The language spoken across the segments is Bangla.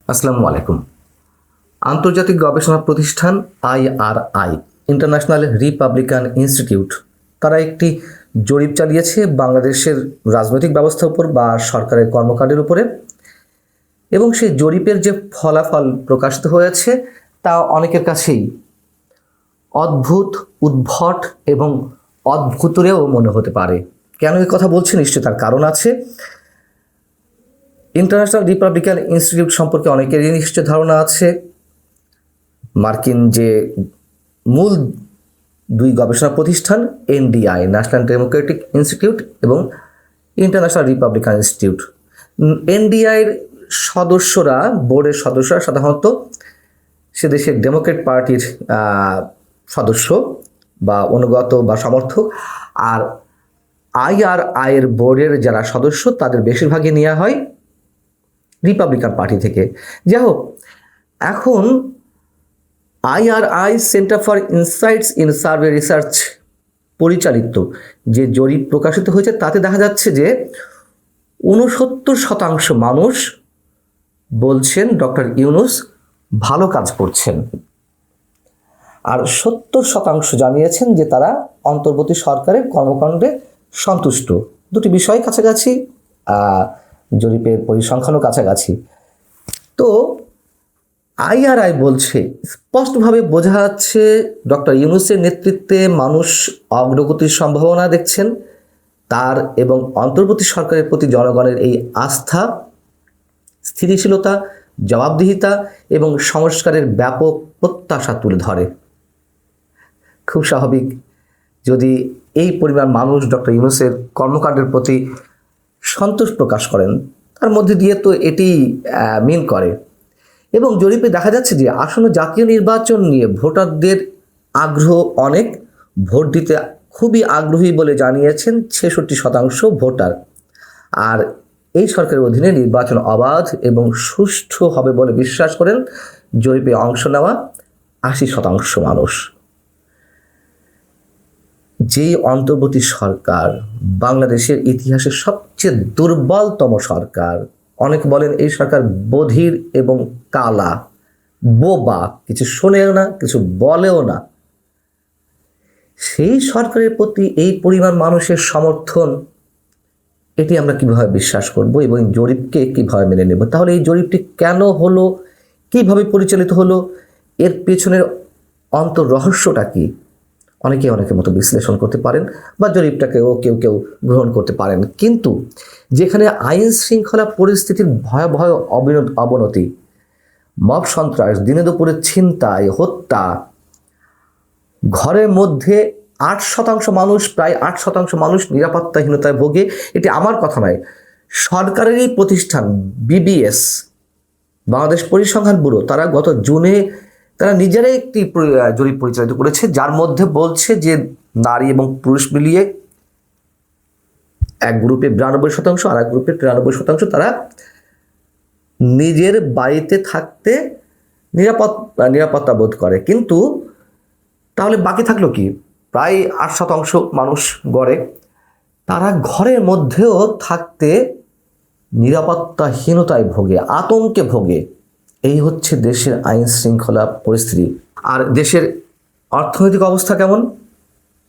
আসসালামু আলাইকুম। আন্তর্জাতিক গবেষণা প্রতিষ্ঠান IRI ইন্টারন্যাশনাল রিপাবলিকান ইনস্টিটিউট তারা একটি জরিপ চালিয়েছে বাংলাদেশের রাজনৈতিক ব্যবস্থার উপর বা সরকারের কর্মকাণ্ডের উপরে, এবং সেই জরিপের যে ফলাফল প্রকাশিত হয়েছে তা অনেকের কাছেই অদ্ভুত, উদ্ভট এবং অদ্ভুতরেও মনে হতে পারে। কেন এই কথা বলছি? নিশ্চয়ই তার কারণ আছে। ইন্টারন্যাশনাল রিপাবলিকান ইনস্টিটিউট সম্পর্কে অনেকেরই নিশ্চয় ধারণা আছে। মার্কিন যে মূল দুই গবেষণা প্রতিষ্ঠান NDI ন্যাশনাল ডেমোক্রেটিক ইনস্টিটিউট এবং ইন্টারন্যাশনাল রিপাবলিকান ইনস্টিটিউট, NDI'র সদস্যরা, বোর্ডের সদস্যরা সাধারণত সে দেশের ডেমোক্রেট পার্টির সদস্য বা অনুগত বা সমর্থক, আর IRI এর বোর্ডের যারা সদস্য তাদের বেশিরভাগই নেওয়া হয় রিপাবলিকান পার্টি থেকে। যাই হোক, এখন IRI centre for insights in survey research পরিচালিত যে জরিপ প্রকাশিত হয়েছে তাতে দেখা যাচ্ছে যে 69% মানুষ বলছেন ডক্টর ইউনূস ভালো কাজ করছেন, আর 70% জানিয়েছেন যে তারা অন্তর্বর্তী সরকারের কর্মকাণ্ডে সন্তুষ্ট। দুটি বিষয় কাছাকাছি, জরিপের পরিসংখ্যানও কাছাকাছি। তো IRI বলছে, স্পষ্টভাবে বোঝা যাচ্ছে ডক্টর ইউনূসের নেতৃত্বে মানুষ অগ্রগতির সম্ভাবনা দেখছেন। তার এবং অন্তর্বর্তী সরকারের প্রতি জনগণের এই আস্থা, স্থিতিশীলতা, জবাবদিহিতা এবং সংস্কারের ব্যাপক প্রত্যাশা তুলে ধরে। খুব স্বাভাবিক, যদি এই পরিমাণ মানুষ ডক্টর ইউনূসের কর্মকাণ্ডের প্রতি সন্তোষ প্রকাশ করেন, তার মধ্যে দিয়ে তো এটি মিন করে। এবং জরিপে দেখা যাচ্ছে যে আসন্ন জাতীয় নির্বাচন নিয়ে ভোটারদের আগ্রহ অনেক, ভোট দিতে খুবই আগ্রহী বলে জানিয়েছেন 66% ভোটার। আর এই সরকারের অধীনে নির্বাচন অবাধ এবং সুষ্ঠু হবে বলে বিশ্বাস করেন জরিপে অংশ নেওয়া 80% মানুষ। যেই অন্তর্বর্তী সরকার বাংলাদেশের ইতিহাসের সবচেয়ে দুর্বলতম সরকার, অনেক বলেন এই সরকার বধির এবং কালা, বোবা, কিছু শোনেও না, কিছু বলেও না, সেই সরকারের প্রতি এই পরিমাণ মানুষের সমর্থন, এটি আমরা কিভাবে বিশ্বাস করব এবং জরিপকে কিভাবে মেনে নেব? তাহলে এই জরিপটি কেন হলো, কিভাবে পরিচালিত হলো, এর পেছনের অন্তর রহস্যটা কি? অনেকে অনেকের মতো বিশ্লেষণ করতে পারেন বা জরিপটাকেও কেউ কেউ গ্রহণ করতে পারেন, কিন্তু যেখানে আইন শৃঙ্খলা পরিস্থিতির ভয়াবহ অবনতি, মব সন্ত্রাস, দিনে দুপুরে ছিনতাই, হত্যা, ঘরের মধ্যে 8% মানুষ, প্রায় 8% মানুষ নিরাপত্তাহীনতায় ভোগে। এটি আমার কথা নয়, সরকারেরই প্রতিষ্ঠান BBS, বাংলাদেশ পরিসংখ্যান ব্যুরো, তারা গত জুনে তারা নিজেরাই একটি জরিপ পরিচালিত করেছে, যার মধ্যে বলছে যে নারী এবং পুরুষ মিলিয়ে এক গ্রুপে 92% আর এক গ্রুপে 93% তারা নিজের বাড়িতে থাকতে নিরাপত্তা বোধ করে। কিন্তু তাহলে বাকি থাকলো কি? প্রায় 8% মানুষ গড়ে, তারা ঘরের মধ্যেও থাকতে নিরাপত্তাহীনতায় ভোগে, আতঙ্কে ভোগে। এই হচ্ছে দেশের আইন শৃঙ্খলা পরিস্থিতি। আর দেশের অর্থনৈতিক অবস্থা কেমন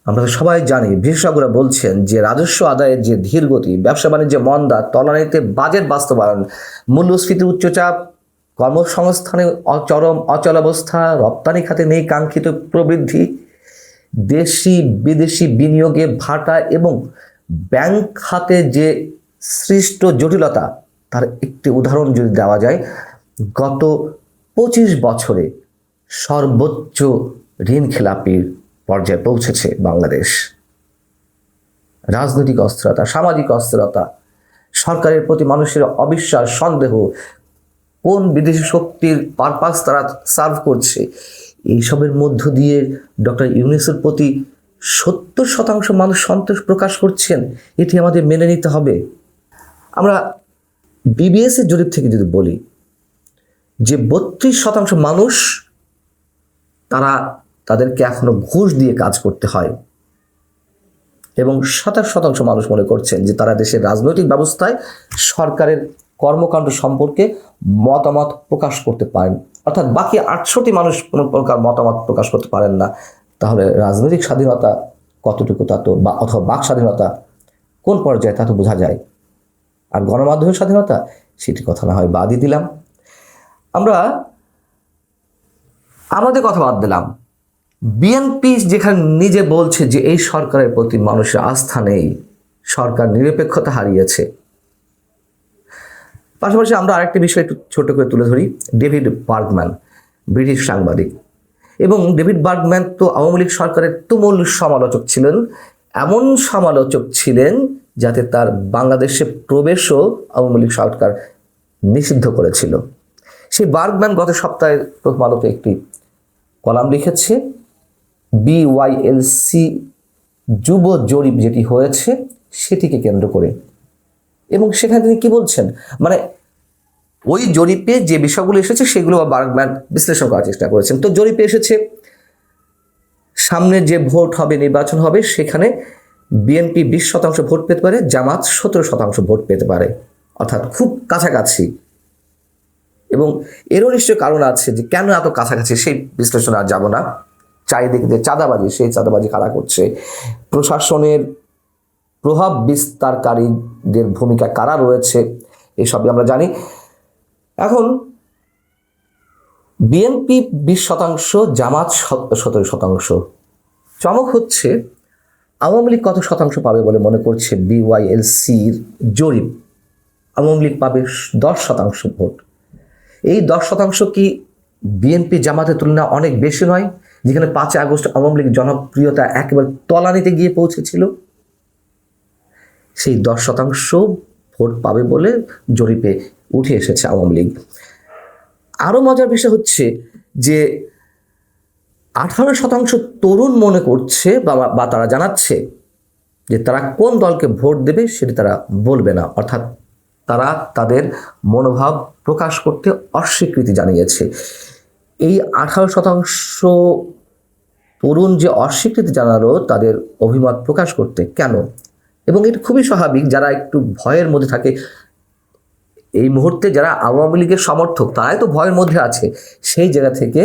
আমরা সবাই জানি। বিশেষজ্ঞরা বলছেন যে রাজস্ব আদায়ের যে ধীরগতি, ব্যবসা বাণিজ্যে মন্দা, তলানিতে বাজেট বাস্তবায়ন, মূল্যস্ফীতির উচ্চচাপ, কর্মসংস্থানে চরম অচলাবস্থা, রপ্তানি খাতে নেই কাঙ্ক্ষিত প্রবৃদ্ধি, দেশি বিদেশি বিনিয়োগে ভাটা এবং ব্যাংক খাতে যে সৃষ্ট জটিলতা, তার একটি উদাহরণ যদি দেওয়া যায়, গত 25 বছরে সর্বোচ্চ ঋণ খেলাপির পর্যায়ে পৌঁছেছে বাংলাদেশ। রাজনৈতিক অস্থিরতা, সামাজিক অস্থিরতা, সরকারের প্রতি মানুষের অবিশ্বাস, সন্দেহ, কোন বিদেশি শক্তির পারপাস তারা সার্ভ করছে, এইসবের মধ্য দিয়ে ডক্টর ইউনূসের প্রতি 70% মানুষ সন্তোষ প্রকাশ করছেন। এটি আমাদের মেনে নিতে হবে। আমরা BBS এর জরিপ থেকে যদি বলি যে 32% মানুষ তাদেরকে এখনো ঘুষ দিয়ে কাজ করতে হয়, এবং 27% মানুষ মনে করছেন যে তারা দেশের রাজনৈতিক ব্যবস্থায় সরকারের কর্মকাণ্ড সম্পর্কে মতামত প্রকাশ করতে পারেন, অর্থাৎ বাকি 800টি মানুষ কোনো প্রকার মতামত প্রকাশ করতে পারেন না, তাহলে রাজনৈতিক স্বাধীনতা কতটুকু তা তো বা অথবা বাক স্বাধীনতা কোন পর্যায়ে তা তো বোঝা যায়। আর গণমাধ্যমের স্বাধীনতা সেটি কথা না হয় বাদই দিলাম। আমরা আমাদের কথা বাদ দিলাম, বিএনপি যেখানে নিজে বলছে যে এই সরকারের প্রতি মানুষের আস্থা নেই, সরকার নিরপেক্ষতা হারিয়েছে। পাশাপাশি আমরা আরেকটি বিষয় একটু ছোট করে তুলে ধরি। ডেভিড বার্গম্যান ব্রিটিশ সাংবাদিক, এবং ডেভিড বার্গম্যান তো আওয়ামী লীগ সরকারের তুমুল সমালোচক ছিলেন, এমন সমালোচক ছিলেন যাতে তার বাংলাদেশে প্রবেশও আওয়ামী লীগ সরকার নিষিদ্ধ করেছিল। সেই বার্গম্যান গত সপ্তাহে প্রথম আলোতে একটি কলাম লিখেছে, বিওয়াইএলসি যুব জরিপ যেটি হয়েছে সেটিকে কেন্দ্র করে, এবং সেখানে তিনি কি বলছেন, মানে ওই জরিপে যে বিষয়গুলো এসেছে সেগুলো বার্গম্যান বিশ্লেষণ করার চেষ্টা করেছেন। তো জরিপে এসেছে সামনে যে ভোট হবে, নির্বাচন হবে, সেখানে বিএনপি 20% ভোট পেতে পারে, জামাত 17% ভোট পেতে পারে, অর্থাৎ খুব কাছাকাছি। এবং এরও নিশ্চয় কারণ আছে যে কেন এত কাছাকাছি, সেই বিশ্লেষণে আর যাব না। চারিদিকে যে চাঁদাবাজি, সেই চাঁদাবাজি কারা করছে, প্রশাসনের প্রভাব বিস্তারকারীদের ভূমিকা কারা রয়েছে, এসবই আমরা জানি। এখন বিএনপি 20%, জামাত 17%। চমক হচ্ছে আওয়ামী লীগ কত শতাংশ পাবে বলে মনে করছে বিওয়াইএলসির জরিপ? আওয়ামী লীগ পাবে 10% ভোট। এই 10% কি বিএনপি জামাতের তুলনায় অনেক বেশি নয়, যেখানে 5 আগস্ট আওয়ামী লীগ জনপ্রিয়তা একেবারে তলানিতে গিয়ে পৌঁছেছিল? সেই 10% ভোট পাবে বলে জরিপে উঠে এসেছে আওয়ামী লীগ। আরও মজার বিষয় হচ্ছে যে 18% তরুণ মনে করছে বা তারা জানাচ্ছে যে তারা কোন দলকে ভোট দেবে সেটি তারা বলবে না, অর্থাৎ তারা তাদের মনোভাব প্রকাশ করতে অস্বীকৃতি জানিয়েছে। এই 18% তরুণ যে অস্বীকৃতি জানালো তাদের অভিমত প্রকাশ করতে, কেন? এবং এটা খুবই স্বাভাবিক, যারা একটু ভয়ের মধ্যে থাকে এই মুহূর্তে, যারা আওয়ামী লীগের সমর্থক তারাই তো ভয়ের মধ্যে আছে। সেই জায়গা থেকে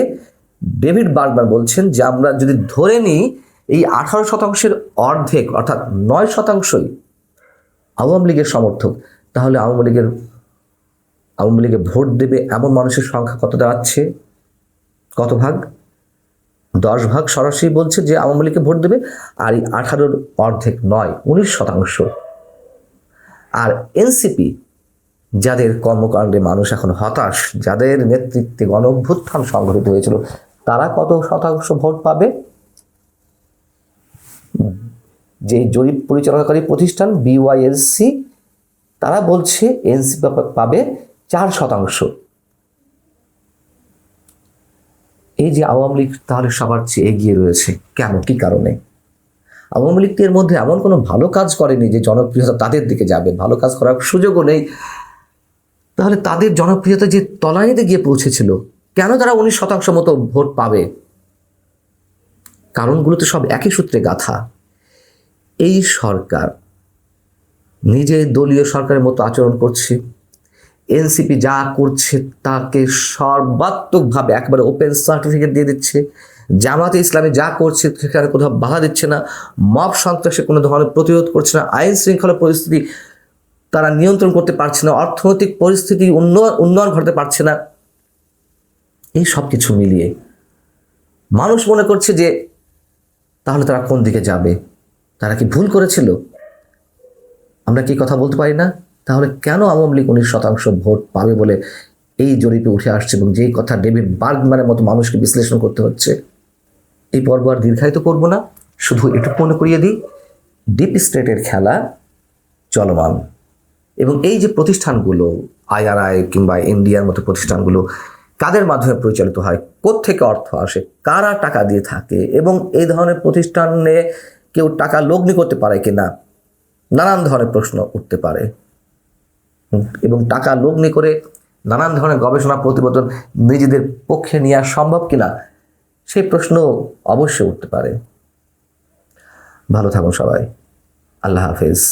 ডেভিড বার্গম্যান বলছেন যে আমরা যদি ধরে নিই এই 18%-এর অর্ধেক অর্থাৎ 9%ই আওয়ামী লীগের সমর্থক, তাহলে আওয়ামী লীগে ভোট দেবে এমন মানুষের সংখ্যা কত দাঁড়াচ্ছে? কত ভাগ? 10 ভাগ সরাসরি বলছে যে আওয়ামী লীগকে ভোট দেবে, আর এই 18-র অর্ধেক 19%। আর এনসিপি, যাদের কর্মকাণ্ডে মানুষ এখন হতাশ, যাদের নেতৃত্বে গণ অভ্যুত্থান সংঘটিত হয়েছিল, তারা কত শতাংশ ভোট পাবে? যে জরিপ পরিচালনাকারী প্রতিষ্ঠান বিওয়াইএলসি, তারা বলছে এনসিপি পাবে 4%। এই যে আওয়ামী লীগ তাহলে সবার চেয়ে এগিয়ে রয়েছে, কেন, কি কারণে? আওয়ামী লীগ এর মধ্যে এমন কোনো ভালো কাজ করেনি যে জনপ্রিয়তা তাদের দিকে যাবে, ভালো কাজ করার সুযোগও নেই। তাহলে তাদের জনপ্রিয়তা যে তলানিতে গিয়ে পৌঁছেছিল, কেন তারা 19% মতো ভোট পাবে? কারণগুলো তো সব একই সূত্রে গাঁথা। এই সরকার নিজে দলীয় সরকারের মতো আচরণ করছে, এনসিপি যা করছে তাকে সর্বাত্মকভাবে একেবারে ওপেন সার্টিফিকেট দিয়ে দিচ্ছে, জামাতে ইসলামী যা করছে সেখানে কোথাও বাধা দিচ্ছে না, মব সন্ত্রাসে কোনো ধরনের প্রতিরোধ করছে না, আইন শৃঙ্খলা পরিস্থিতি তারা নিয়ন্ত্রণ করতে পারছে না, অর্থনৈতিক পরিস্থিতি উন্নয়ন ঘটাতে পারছে না। এই সব কিছু মিলিয়ে মানুষ মনে করছে যে তাহলে তারা কোন দিকে যাবে? তারা কি ভুল করেছিল? আমরা কি কথা বলতে পারি না? তাহলে কেন আওয়ামী লীগ 19% ভোট পাবে বলে এই জরিপে উঠে আসছে, এবং যেই কথা ডেভিড বার্গম্যানের মতো মানুষকে বিশ্লেষণ করতে হচ্ছে? এই পর্ব আর দীর্ঘায়িত করব না, শুধু এটুকু মনে করিয়ে দিই, ডিপ স্টেটের খেলা চলমান। এবং এই যে প্রতিষ্ঠানগুলো, আইআরআই কিংবা ইন্ডিয়ার মতো প্রতিষ্ঠানগুলো কাদের মাধ্যমে পরিচালিত হয়, কোত্থেকে অর্থ আসে, কারা টাকা দিয়ে থাকে, এবং এই ধরনের প্রতিষ্ঠানে কেউ টাকা লগ্নি করতে পারে কিনা, নানান ধরনের প্রশ্ন উঠতে পারে। এবং টাকা লগ্নি করে নানান ধরনের গবেষণা প্রতিবেদন নিজেদের পক্ষে নেওয়া সম্ভব কিনা, সেই প্রশ্ন অবশ্যই উঠতে পারে। ভালো থাকুন সবাই, আল্লাহ হাফেজ।